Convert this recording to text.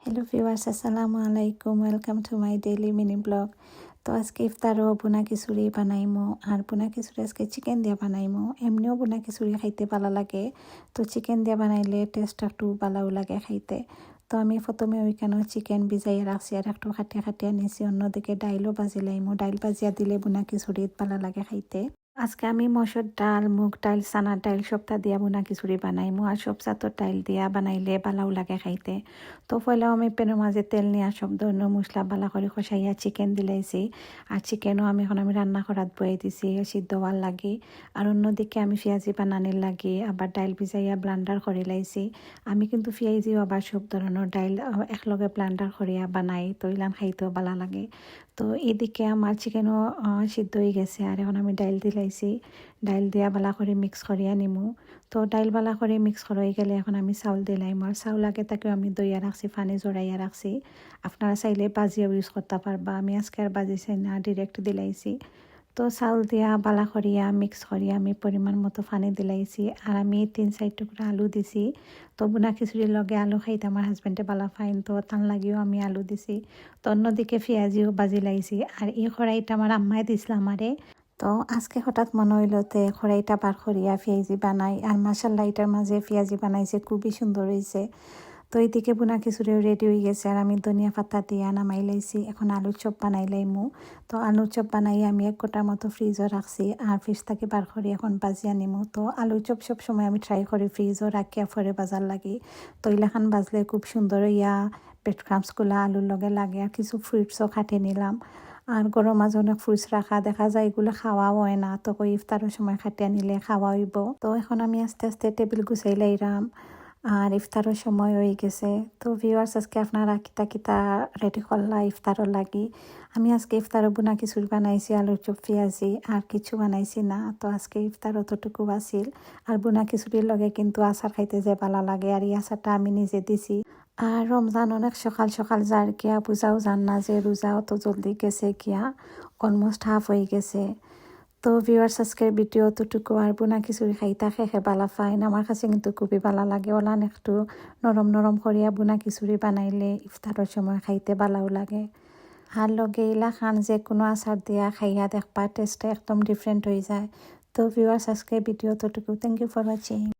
Hello viewers, আসসালামু আলাইকুম। Welcome to my daily mini blog. তো আজকে ইফতারও বুনা খিচুড়ি বানাইমো, আর বুনা খিচুড়ি আজকে চিকেন দিয়া বানাইমো। এমনিও বুনা খিচুড়ি খাইতে ভালো লাগে, তো চিকেন দিয়া বানাইলে টেস্ট একটু ভালোও লাগে খাইতে। তো আমি প্রথমে ওইখানেও চিকেন ভিজাইয়া রাখছি আর একটু খাটিয়া খাটিয়া নিছি। অন্যদিকে ডাইলও বাজি লাইমো, ডাইল বাজিয়া দিলে বুনা খিচুড়িত ভালো লাগে খাইতে। আজকে আমি মসুর ডাল, মুগ ডাল, চানার ডাল সবটা দিয়া বুনা খিচুড়ি বানাইমু, আর সব জাতর ডাল দিয়া বানাইলে ভালোও লাগে খাইতে। তো পয়লাও আমি পেনের মাঝে তেল নিয়ে সব ধরনের মশলা বালা করে কষাইয়া চিকেন দিলাইছি। আর চিকেনও আমি রান্না করাত বয়ে দিছি সিদ্ধ হওয়ার লাগে। আর অন্যদিকে আমি পেঁয়াজি বানানোর লাগে আবার ডাইল ভিজাইয়া ব্লান্ডার করে লাইছি। আমি কিন্তু পেঁয়াজিও আবার সব ধরনের ডাইল একলগে ব্লান্ডার করিয়া বানাই, তো ইলাম খাইতেও ভালো লাগে। তো এদিকে আমার চিকেনও সিদ্ধ হয়ে গেছে, আর এখন আমি ডাইল দিলাইছি। ডাইল দিয়া বালা করে মিক্স করিয়া নিমু। তো ডাইল বালা করে মিক্স হয়ে গেলে এখন আমি চাউল দিলাইম, আর চাউল আগে তাকেও আমি দইয়া রাখছি, পানি জড়াইয়া রাখছি। আপনারা চাইলে বাজিও ইউজ করতে পারবা, আমি আজকে আর বাজি চাই না, ডিরেক্ট দিলাইছি। তো চাউল দিয়া বালা করিয়া মিক্স করিয়া আমি পরিমাণ মতো পানি দিলাইছি, আর আমি 3-4 টুকরা আলু দিছি। তো বুনা খিচুড়ির লগে আলু খাইতে আমার হাজব্যান্ডে বালা ফাইন, তো তান লাগিও আমি আলু দিছি। তো অন্যদিকে পেঁয়াজিও বাজি লাইছি, আর এই খড়াইটা আমার আম্মাই দিছিল আমারে। তো আজকে হঠাৎ মনে হইলো তে খড়াইটা বার করিয়া পেঁয়াজি বানাই, আর মাসাল্লাহ এটার মাঝে পেঁয়াজি বানাইছে, খুবই সুন্দর হয়েছে। তো এইদিকে বুনা খিচুড়িও রেডি হয়ে গেছে, আর আমি ধনিয়া পাতা দিয়া নামাই লাইছি। এখন আলুর চপ বানাই লাইমু। তো আলুর চপ বানাই আমি 1 গোটার মতো ফ্রিজও রাখছি, আর ফ্রিজ থেকে বার করি এখন বাজিয়া নিমু। তো আলুর চপ সব সময় আমি ট্রাই করি ফ্রিজও রাখিয়া পরে বাজার লাগি। তো ইলাখান বাজলে খুব সুন্দর ইয়া ব্রেড ক্রাম্পসগুলো আলুর লগে লাগে। আর কিছু ফ্রুটসও কাটে নিলাম, আর গরম মাঝে অনেক ফ্রুটস রাখা দেখা যায়, এগুলো খাওয়াও হয় না, তো কই ইফতারের সময় খাটিয়া নিলে খাওয়া হইব। তো এখন আমি আস্তে আস্তে টেবিল গুছাই লাইরাম, আর ইফতারের সময় হয়ে গেছে। তো ভিউয়ার্স, আজকে আপনারা কিতা কিতা রেডি করলা ইফতারও লাগি। আমি আজকে ইফতারও বুনা খিচুড়ি বানাইছি, আলুর চপ, পেঁয়াজি, আর কিছু বানাইছি না। তো আজকে ইফতার অতটুকু আছিল। আর বুনা খিচুড়ির লগে কিন্তু আচার খাইতে যে ভালো লাগে, আর এই আচারটা আমি নিজে দিছি। আর রমজান অনেক সকাল সকাল যার গিয়া বুঝাও জান না যে রোজা অত জলদি গেছে গিয়া, অলমোস্ট হাফ হয়ে গেছে। তো ভিউয়ার্স, আজকের ভিডিও অতটুকু। আর বুনা খিচুড়ি খাইতা খেয়ে বালা ফাইন, আমার কাছে কিন্তু খুবই ভালো লাগে। ওলান একটু নরম নরম করিয়া বুনা খিচুড়ি বানাইলে ইফতারের সময় খাইতে ভালোও লাগে। আর লগে ইলা খান যে কোনো আচার দিয়া খাইয়া দেখবা, টেস্টটা একদম ডিফারেন্ট হয়ে যায়। তো ভিউয়ার্স, আজকের ভিডিও অতটুকু। Thank you for watching.